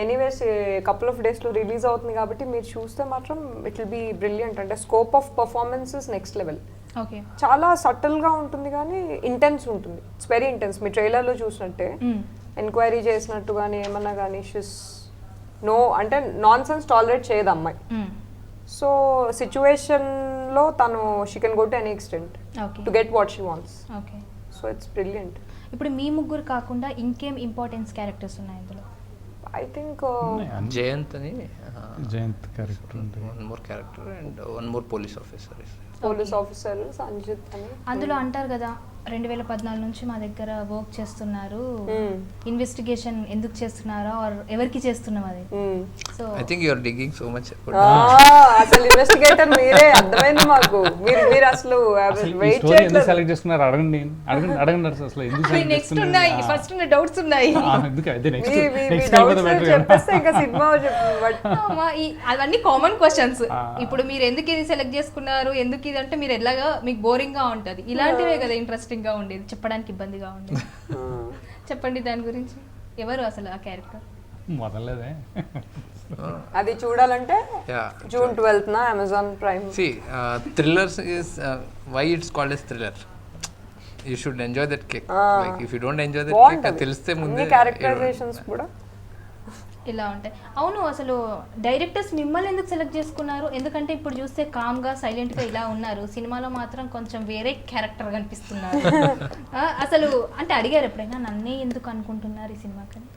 Speaker 2: ఎనీవేస్ కపుల్ ఆఫ్ డేస్లో రిలీజ్ అవుతుంది కాబట్టి మీరు చూస్తే మాత్రం ఇట్ విల్ బీ బ్రిలియంట్. అంటే scope of performances next level.
Speaker 1: Okay,
Speaker 2: చాలా సటిల్గా ఉంటుంది కానీ ఇంటెన్స్ ఉంటుంది. It's very intense. మీ ట్రైలర్లో చూసినట్టే ఎంక్వైరీ చేసినట్టు కానీ ఏమన్నా కానీ షిస్ నో అంటే నాన్ సెన్స్ టాలరేట్ చేయదు అమ్మాయి. సో సిచ్యువేషన్లో తను she can go to any extent to get what she wants.
Speaker 1: Okay,
Speaker 2: so it's brilliant.
Speaker 1: ఇప్పుడు మీ ముగ్గురు కాకుండా ఇంకేం ఇంపార్టెన్స్ క్యారెక్టర్స్ ఉన్నాయి ఇందులో?
Speaker 2: ఐ థింక్
Speaker 4: జయంత్ అని
Speaker 3: జయంత్ క్యారెక్టర్ ఉంటుంది,
Speaker 4: one more character and one more police officer.
Speaker 2: Police officer Sanjit అని.
Speaker 1: అందులో అంటారు కదా 2014 నుంచి మా దగ్గర వర్క్ చేస్తున్నారు, ఇన్వెస్టిగేషన్ ఎందుకు చేస్తున్నారా ఆర్ ఎవరికి చేస్తున్నాం అది. So
Speaker 4: I think you are digging so much.
Speaker 2: అసలు ఇన్వెస్టిగేటర్ మీరే, అర్థమైంది మాకు. మీరు అసలు వెయిట్ చేయట్లేదు.
Speaker 3: సెలెక్ట్ చేసుకున్నారు, అడగండి అసలు ఎందుకు
Speaker 1: నెక్స్ట్ ఉన్నాయి, ఫస్ట్ ఉన్న డౌట్స్ ఉన్నాయి.
Speaker 2: చెప్పేస్తే ఇంకా సినిమా
Speaker 1: అవన్నీ కామన్ క్వశ్చన్స్. ఇప్పుడు మీరు ఎందుకు ఇది సెలెక్ట్ చేసుకున్నారు, ఎందుకు ఇది అంటే మీరు ఎలాగా మీకు బోరింగ్ గా ఉంటది, ఇలాంటివే కదా ఇంట్రెస్టింగ్ గా ఉండేది, చెప్పడానికి ఇబ్బందిగా ఉండేది. చెప్పండి దాని గురించి. ఎవరు అసలు ఆ క్యారెక్టర్?
Speaker 3: మొదలలేదే,
Speaker 2: అది చూడాలంటే June 12th నా Amazon Prime.
Speaker 4: Thrillers is why it's called as thriller. You should enjoy that kick. Like if you don't enjoy that kick తెలిస్తే ముందే
Speaker 2: క్యారెక్టరైజేషన్స్ కూడా
Speaker 1: ఇలా ఉంటాయి. అవును, అసలు డైరెక్టర్స్ మిమ్మల్ని ఎందుకు సెలెక్ట్ చేసుకున్నారు? ఎందుకంటే ఇప్పుడు చూస్తే కామ్గా సైలెంట్గా ఇలా ఉన్నారు, సినిమాలో మాత్రం కొంచెం వేరే క్యారెక్టర్ కనిపిస్తున్నారు. అసలు అంటే అడిగారు ఎప్పుడైనా నన్నే ఎందుకు అనుకుంటున్నారు ఈ సినిమాకని?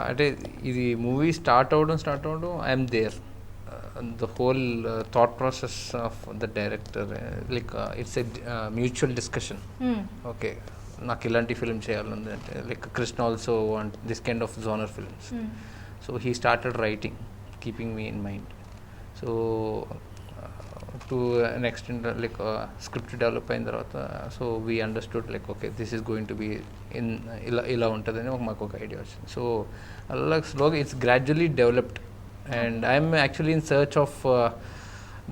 Speaker 4: అంటే ఇది మూవీ స్టార్ట్ అవడం I'm there. The whole thought process of the director like it's a mutual discussion. Okay, నాకు ఇలాంటి ఫిల్మ్ చేయాలని అంటే like Krishna also want this kind of genre films. So he started writing keeping me in mind. So to an extent like script develop అయిన తర్వాత so we understood like okay this is going to be in ఇలా ఉంటుందని మాకు ఒక ఐడియా వచ్చింది. సో అలా స్లోగా it's gradually developed and I'm actually in search of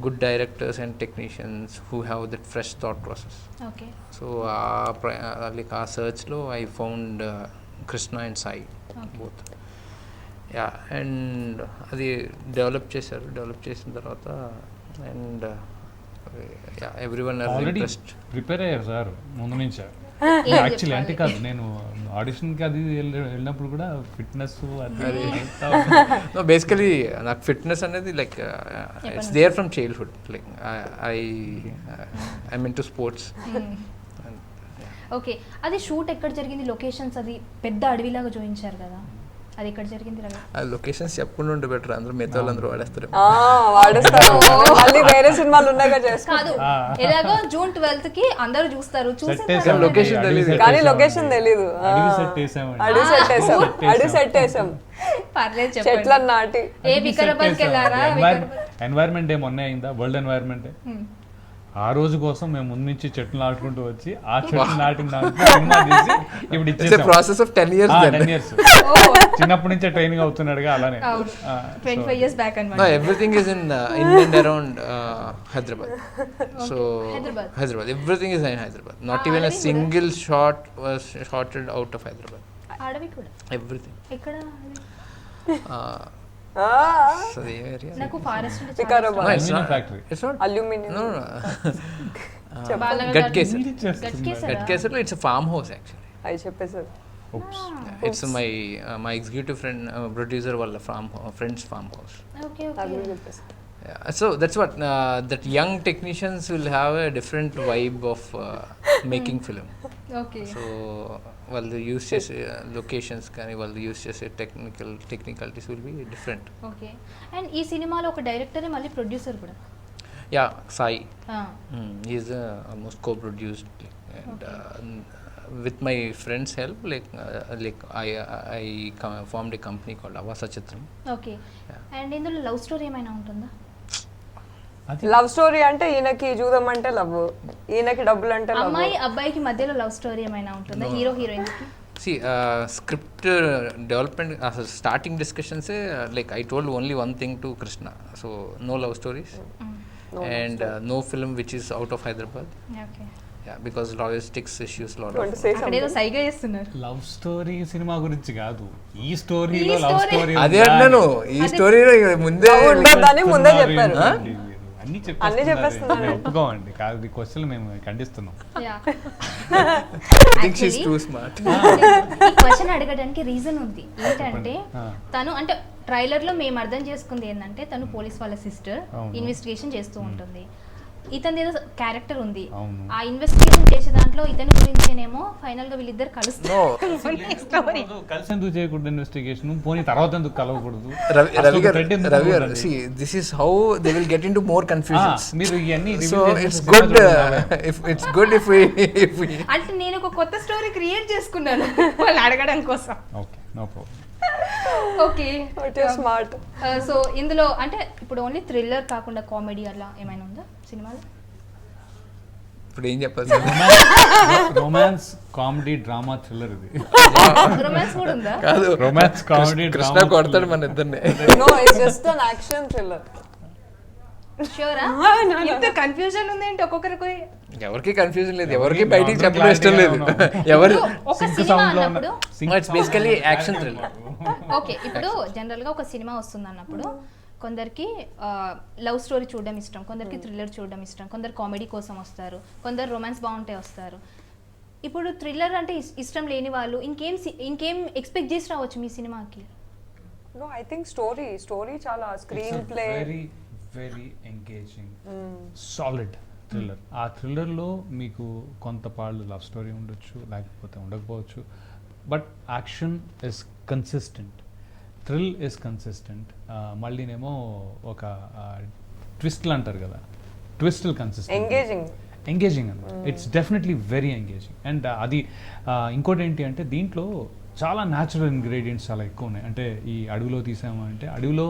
Speaker 4: good directors and technicians who have that fresh thought process.
Speaker 1: Okay.
Speaker 4: So like our search lo I found Krishna and Sai. Both. Yeah, and అది డెవలప్ చేసిన తర్వాత and every one
Speaker 3: already
Speaker 4: interest.
Speaker 3: Prepare అయ్యారు సార్ ముందు నుంచే. యాక్చువల్లీ అంటే కాదు, నేను ఆడిషన్కి అది వెళ్ళినప్పుడు కూడా ఫిట్నెస్ అది
Speaker 4: బేసికలీ నాకు ఫిట్నెస్ అనేది like it's there from childhood. Like I mean to sports.
Speaker 1: Okay, అది షూట్ ఎక్కడ జరిగింది? లొకేషన్స్ అది పెద్ద అడవిలాగా చూపించారు కదా, అది ఎక్కడ జరిగింది?
Speaker 4: ఆ లొకేషన్స్ చెప్పకుండా ఉంటే బెటర్, అందరూ మిగతా వాళ్ళందరూ వాడేస్తారు.
Speaker 2: వాడేస్తారు, మళ్ళీ వేరే సినిమాలు ఉన్నాగా చేస్తారు.
Speaker 1: కాదు, ఎలాగో జూన్ 12th కి అందరూ చూస్తారు,
Speaker 4: లొకేషన్ తెలియదు
Speaker 2: కానీ లొకేషన్ తెలీదు.
Speaker 3: అడవి సెట్ వేసామండి.
Speaker 2: అడిగి సెట్ వేసాం,
Speaker 1: పర్లేదు
Speaker 2: చెట్లను నాటి.
Speaker 1: ఏ వికారాబాద్కి వెళ్ళారా?
Speaker 3: ఎన్వైర్న్మెంట్ ఏమన్నా అయిందా? వరల్డ్ ఎన్వైర్న్మెంట్ ఆ రోజు కోసం మేము ముందు నుంచి చెట్లు నాటుకుంటూ వచ్చి ఆ చెట్లు నాటిన దాంట్లో సినిమా తీసి ఇప్పుడు ఇచ్చేసాం.
Speaker 4: Process of 10 years.
Speaker 3: 10 years చిన్నప్పటి నుంచే ట్రైనింగ్ అవుతున్నాడుగా, అలానే
Speaker 1: 25 years back అన్నమాట.
Speaker 4: Everything is in and around Hyderabad. So Hyderabad, everything is in Hyderabad. Not even a single shot was shotted out of Hyderabad.
Speaker 1: అడవి కూడా
Speaker 4: Everything.
Speaker 1: ఎక్కడ?
Speaker 4: So the area.
Speaker 1: నాకు ఫారెస్ట్ అంటే
Speaker 2: Vikarabad.
Speaker 4: No, it's not.
Speaker 3: Factory
Speaker 4: It's not.
Speaker 2: Aluminium.
Speaker 4: No.
Speaker 1: బాలగంగ
Speaker 4: Gadkesar.
Speaker 1: గట్కేసరా?
Speaker 4: Gadkesar, it's a farmhouse actually.
Speaker 2: అవి చెప్పేసారు.
Speaker 4: It's my executive friend, producer వాళ్ళ friend's farmhouse.
Speaker 1: ఓకే
Speaker 2: అది
Speaker 1: ఓకే.
Speaker 2: చెప్పేసారు.
Speaker 4: Yeah. So that's what that young technicians will have a different vibe of making film.
Speaker 1: Okay.
Speaker 4: So వాళ్ళు యూస్ చేసే లొకేషన్స్ కానీ వాళ్ళు యూస్ చేసే technicalities will be different.
Speaker 1: Okay, and ఈ సినిమాలో ఒక డైరెక్టరే మళ్ళీ ప్రొడ్యూసర్ కూడా.
Speaker 4: Yeah, Sai is almost co produced and with my friends help like I formed A company called అవా సచిత్రం.
Speaker 1: ఓకే, అండ్ ఇందులో లవ్ స్టోరీ ఏమైనా ఉంటుందా?
Speaker 2: లవ్ స్టోరీ అంటే ఈయనకి జూదం అంటే లవ్, ఈయనకి డబ్బులు అంటే లవ్.
Speaker 1: అమ్మాయి అబ్బాయికి మధ్యలో లవ్ స్టోరీ ఏమైనా ఉంటుందా? హీరో హీరోయిన్ కి?
Speaker 4: See, script development, starting discussions, like I told only one thing to Krishna. So, no love stories. And no film which is out of Hyderabad.
Speaker 1: Okay.
Speaker 4: Yeah, because logistics issues, lot of.
Speaker 1: అక్కడ ఏదో సైగా చేస్తున్నారు.
Speaker 3: లవ్ స్టోరీ సినిమా గురించి కాదు, ఈ స్టోరీలో లవ్ స్టోరీ
Speaker 4: అదే అన్నాను, ఈ స్టోరీలో ముందే
Speaker 2: ఉండదని ముందే చెప్పారు.
Speaker 3: అన్ని
Speaker 2: అన్ని చెప్పేస్తున్నారు.
Speaker 3: ఒప్పుకోండి, కాదు ఈ క్వశ్చన్ మేము ఖండిస్తున్నాం.
Speaker 4: I think she's too smart.
Speaker 1: ఈ క్వశ్చన్ అడగడానికి రీజన్ ఉంది. ఏంటంటే తను అంటే ట్రైలర్ లో మేము అర్థం చేసుకుంది ఏంటంటే తను పోలీస్ వాళ్ళ సిస్టర్, ఇన్వెస్టిగేషన్ చేస్తూ ఉంటుంది. ఇతని ఏదో క్యారెక్టర్ ఉంది, ఆ ఇన్వెస్టిగేషన్ చేసే దాంట్లో ఇతని గురించేనేమో ఫైనల్ గా వీళ్ళిద్దరు కలుస్తారు.
Speaker 3: కలిసి ఎందుకు చేయకూడదు ఇన్వెస్టిగేషన్? పోనీ తర్వాత ఎందుకు కలవకూడదు?
Speaker 4: Ravi garu, see, this is how they will get into more confusions.
Speaker 3: మీరు ఇవన్నీ
Speaker 4: So it's good if we
Speaker 1: అంటే నేను ఒక కొత్త స్టోరీ క్రియేట్ చేసుకున్నాను వాళ్ళు అడగడం కోసం.
Speaker 3: Okay, no problem.
Speaker 1: Okay,
Speaker 2: smart.
Speaker 1: So ఇందులో అంటే ఇప్పుడు ఓన్లీ థ్రిల్లర్ కాకుండా కామెడీ అలా ఏమైనా ఉందా సినిమాలో?
Speaker 4: ఇప్పుడు ఏం చెప్పాలి?
Speaker 3: Romance, comedy, drama, thriller. ఇది
Speaker 1: రొమాన్స్ కూడా ఉందా?
Speaker 4: కాదు,
Speaker 3: రొమాన్స్, కామెడీ,
Speaker 4: కృష్ణ కొడతాడు మన ఇద్దరిని.
Speaker 2: No, it's just an action thriller.
Speaker 1: షూరా? ఇంత కన్ఫ్యూజన్ ఉంది ఏంటి ఒక్కొక్కరికి?
Speaker 4: ఎవరికి కన్ఫ్యూజన్ లేదు, ఎవరికి బయటికి చెప్పడం ఇష్టం లేదు. ఎవరు
Speaker 1: ఒక సినిమా అన్నప్పుడు
Speaker 4: it's basically action thriller.
Speaker 1: Okay, ఇప్పుడు జనరల్ గా ఒక సినిమా వస్తుంది అన్నప్పుడు కొందరికి లవ్ స్టోరీ చూడడం ఇష్టం, కొందరికి థ్రిల్లర్ చూడడం ఇష్టం, కొందరు కామెడీ కోసం వస్తారు, కొందరు రొమాన్స్ బాగుంటే వస్తారు. ఇప్పుడు థ్రిల్లర్ అంటే ఇష్టం లేని వాళ్ళు ఇంకేం ఎక్స్పెక్ట్ చేసి రావచ్చు మీ సినిమాకి?
Speaker 2: No, I think story చాలా screenplay
Speaker 3: very engaging, solid thriller. ఆ థ్రిల్లర్లో మీకు కొంతపాళ్ళు లవ్ స్టోరీ ఉండొచ్చు, లేకపోతే ఉండకపోవచ్చు, but action is consistent, thrill is consistent. మళ్ళీనేమో ఒక ట్విస్ట్లు అంటారు కదా, ట్విస్ట్లు కన్సిస్టెంట్, ఎంగేజింగ్ అనమాట. It's definitely very engaging. And అది ఇంకోటి ఏంటి అంటే దీంట్లో చాలా న్యాచురల్ ఇంగ్రీడియంట్స్ చాలా ఎక్కువ ఉన్నాయి. అంటే ఈ అడవిలో తీసాము అంటే అడవిలో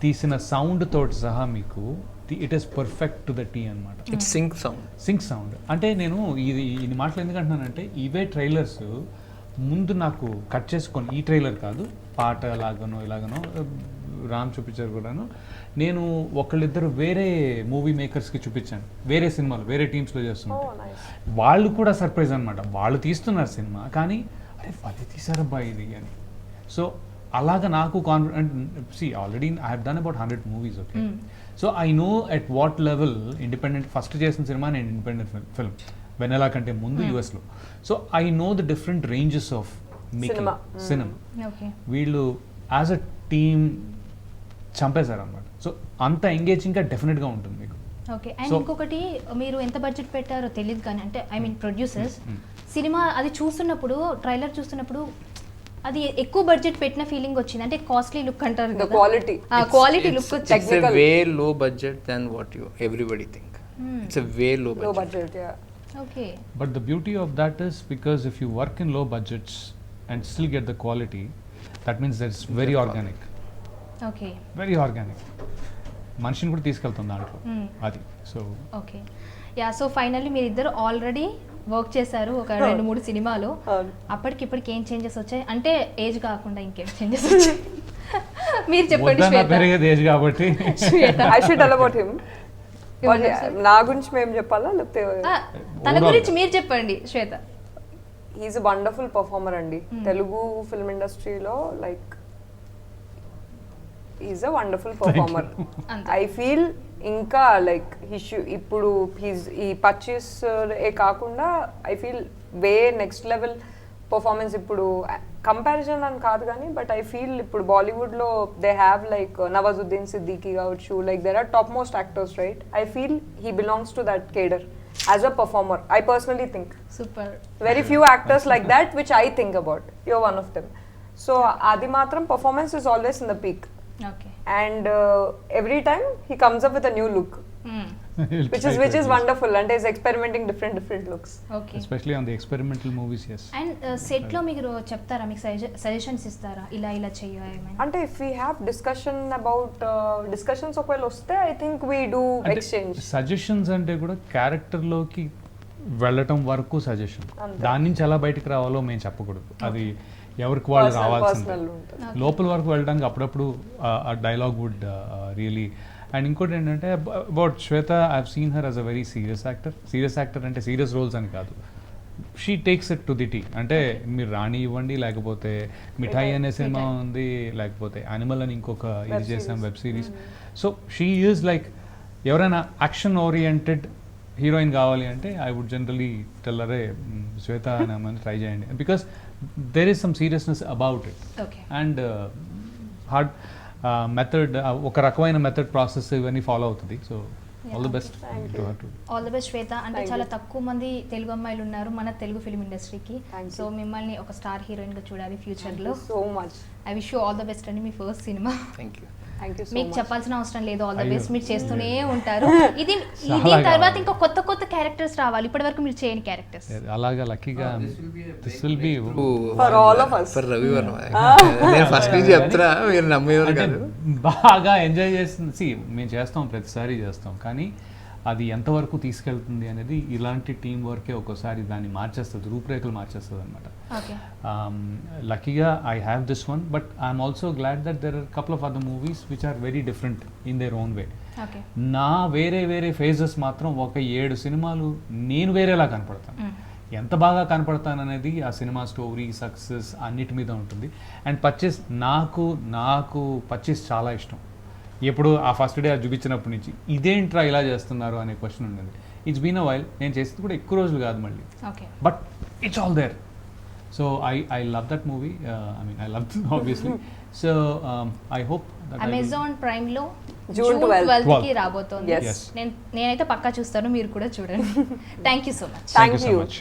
Speaker 3: తీసిన సౌండ్ తోటి సహా మీకు it is perfect to the T అనమాట.
Speaker 4: It's sync sound. అంటే నేను ఇది మాటలు ఎందుకంటున్నానంటే ఇవే ట్రైలర్స్ ముందు నాకు కట్ చేసుకొని, ఈ ట్రైలర్ కాదు, పాట ఇలాగనో రామ్ చూపించారు కూడాను, నేను ఒకళ్ళిద్దరు వేరే మూవీ మేకర్స్కి చూపించాను, వేరే సినిమాలు వేరే టీమ్స్లో చేస్తుంటే వాళ్ళు కూడా సర్ప్రైజ్ అనమాట. వాళ్ళు తీస్తున్నారు సినిమా కానీ అరే వాళ్ళే తీసారబ్బా ఇది అని.
Speaker 3: సో అలాగా నాకు confident see already I have done about 100 movies okay so I know at what level independent first చేసిన సినిమా నేను ఇండిపెండెంట్ ఫిల్మ్ వెనెలా కంటే ముందు యూఎస్లో so I know the different ranges of making cinema
Speaker 1: okay
Speaker 3: వీళ్ళు యాజ్ అ టీమ్ చంపేశారు అనమాట సో అంత ఎంగేజింగ్గా డెఫినెట్గా ఉంటుంది మీకు
Speaker 1: ఓకే అండ్ ఇంకొకటి మీరు ఎంత బడ్జెట్ పెట్టారో తెలియదు కానీ అంటే ఐ మీన్ ప్రొడ్యూసర్స్ సినిమా అది చూస్తున్నప్పుడు ట్రైలర్ చూస్తున్నప్పుడు అది ఎక్కువ బడ్జెట్ పెట్టిన ఫీలింగ్ వచ్చింది అంటే కాస్ట్లీ లుక్ అంటారు
Speaker 2: The quality.
Speaker 1: Quality look
Speaker 4: It's a
Speaker 2: Technical.
Speaker 4: way low budget than what you everybody think. It's a way low budget.
Speaker 2: Low budget, yeah.
Speaker 1: Okay
Speaker 3: But the beauty of that is because if you work in low budgets and still get the quality, that means that it's very organic.
Speaker 1: Okay
Speaker 3: Very organic. మనిషిని కూడా తీసుకెళ్తుంది దాంట్లో అది so
Speaker 1: okay yeah so finally మీరు ఇద్దరు ఆల్రెడీ వర్క్ చేశారు ఒక 2-3 సినిమాలు అప్పటికిప్పటికి ఏం చేంజెస్ వచ్చాయి అంటే ఏజ్ కాకుండా ఇంకేం చేంజెస్ వచ్చాయి మీరు చెప్పండి
Speaker 3: వద్దన్నా
Speaker 1: శ్వేత.
Speaker 3: పెరిగేది ఏజ్ కాబట్టి
Speaker 1: శ్వేత.
Speaker 2: I should tell about him. నా గురించి మేము చెప్పాలా లేకపోతే
Speaker 1: ఆ, తన గురించి మీరు చెప్పండి Shweta.
Speaker 2: He's a wonderful performer అండి తెలుగు ఫిల్మ్ ఇండస్ట్రీలో like is a wonderful performer
Speaker 1: అంతే.
Speaker 2: ఐ ఫీల్ ఇంకా లైక్ ఇప్పుడు ఈ పర్చేస్ ఏ కాకుండా I feel we next level performance ఇప్పుడు కంపారిజన్ అని కాదు కానీ బట్ ఐ ఫీల్ ఇప్పుడు బాలీవుడ్లో they have like Nawazuddin Siddiqui కావచ్చు like there are top most actors right I feel he belongs to that cadre as a performer I personally think
Speaker 1: super
Speaker 2: very few actors like that which I think about. You're one of them. So Adi Matram performance is always in the peak,
Speaker 1: okay
Speaker 2: and every time he comes up with a new look, which is wonderful. And he's experimenting different looks.
Speaker 1: Okay
Speaker 3: especially on the experimental movies yes
Speaker 1: and set లో మీరు చెప్తారా మీకు సజెషన్స్ ఇస్తారా ఇలా ఇలా చెయ్యో ఏమైనా
Speaker 2: అంటే if we have discussion about discussions ఒకవేళ వస్తే I think we do exchange.
Speaker 3: Suggestions అంటే కూడా క్యారెక్టర్లోకి వెళ్ళటం వరకు సజెషన్ దాని నుంచి ఎలా బయటకు రావాలో మేము చెప్పకూడదు అది ఎవరికి వాళ్ళు రావాల్సింది
Speaker 2: Personal ఉంటుంది.
Speaker 3: లోపల వరకు వెళ్ళడానికి అప్పుడప్పుడు ఆ డైలాగ్ వుడ్ రియలీ అండ్ ఇంకోటి ఏంటంటే about Shweta I seen her as a very serious actor అంటే సీరియస్ రోల్స్ అని కాదు she takes it to the T అంటే మీరు రాణి ఇవ్వండి లేకపోతే మిఠాయి అనే సినిమా ఉంది లేకపోతే యానిమల్ అని ఇంకొక ఇది చేసాం web series so she is like ఎవరైనా యాక్షన్ ఓరియంటెడ్ హీరోయిన్ కావాలి అంటే ఐ వుడ్ జనరలీ టెల్లరే శ్వేత అని ట్రై చేయండి because there is some seriousness about it
Speaker 1: okay
Speaker 3: and hard method ఒక రకమైన మెథడ్ ప్రాసెస్ ఇవన్నీ ఫాలో అవుతుంది so all the best to her to
Speaker 1: all the best Shweta అంటే
Speaker 2: Thank
Speaker 1: చాలా
Speaker 2: you.
Speaker 1: తక్కువ మంది తెలుగు అమ్మాయిలు ఉన్నారు మన తెలుగు ఫిల్మ్ ఇండస్ట్రీకి
Speaker 2: Thank
Speaker 1: సో
Speaker 2: you.
Speaker 1: మిమ్మల్ని ఒక స్టార్ హీరోయిన్ గా చూడాలి ఫ్యూచర్
Speaker 2: Thank
Speaker 1: లో
Speaker 2: you so much.
Speaker 1: I wish you all the best అండి మీ first cinema
Speaker 4: Thank you.
Speaker 2: Thank you so
Speaker 1: మీకు
Speaker 2: much.
Speaker 1: చెప్పాల్సిన అవసరం లేదు ఆల్ ద
Speaker 3: అయ్యో.
Speaker 1: బెస్ట్ మీరు చేస్తూనే ఉంటారు ఇది
Speaker 3: చాలా
Speaker 1: దీని తర్వాత
Speaker 3: కావాలి.
Speaker 1: ఇంకా కొత్త క్యారెక్టర్స్ రావాలి ఇప్పటి వరకు మీరు చేయని క్యారెక్టర్స్
Speaker 3: అలాగా లక్కీగా this will be
Speaker 2: For all of us.
Speaker 4: For Ravi Verma. నేను ఫస్ట్ నుంచి చెప్తున్నా మీరు నమ్మేవారు
Speaker 3: అంటే
Speaker 4: కాదు.
Speaker 3: బాగా ఎంజాయ్ చేస్తుంది మేము చేస్తాం ప్రతిసారి చేస్తాం కానీ అది ఎంతవరకు తీసుకెళ్తుంది అనేది ఇలాంటి టీం వర్కే ఒక్కోసారి దాన్ని మార్చేస్తుంది రూపురేఖలు మార్చేస్తుంది అనమాట
Speaker 1: ఓకే
Speaker 3: లక్కీగా I have this one but I'm also glad that there are couple of other movies which are very different in their own way
Speaker 1: okay
Speaker 3: నా వేరే ఫేజెస్ మాత్రం ఒక 7 సినిమాలు నేను వేరేలా కనపడతాను ఎంత బాగా కనపడతాననేది ఆ సినిమా స్టోరీ సక్సెస్ అన్నిటి మీద ఉంటుంది అండ్ పర్చేస్ నాకు పర్చేస్ చాలా ఇష్టం ఎప్పుడు ఆ ఫస్ట్ డే అది చూపించినప్పటి నుంచి ఇదేంట్రా ఇలా చేస్తున్నారు అనే క్వశ్చన్ ఉండేది ఇట్స్ బీన్ అ వైల్ నేను చేసింది కూడా ఎక్కువ రోజులు కాదు మళ్ళీ
Speaker 1: okay
Speaker 3: but it's all there so I love that movie I mean I love obviously so I hope
Speaker 1: Amazon Prime లో
Speaker 2: June
Speaker 1: జూన్
Speaker 2: 12th.
Speaker 1: 12th కి రాబోతోంది
Speaker 2: Yes.
Speaker 3: Yes.
Speaker 1: నేనైతే పక్కా చూస్తాను మీరు కూడా చూడండి thank you so much
Speaker 2: Thank
Speaker 3: you so
Speaker 2: you.
Speaker 3: much.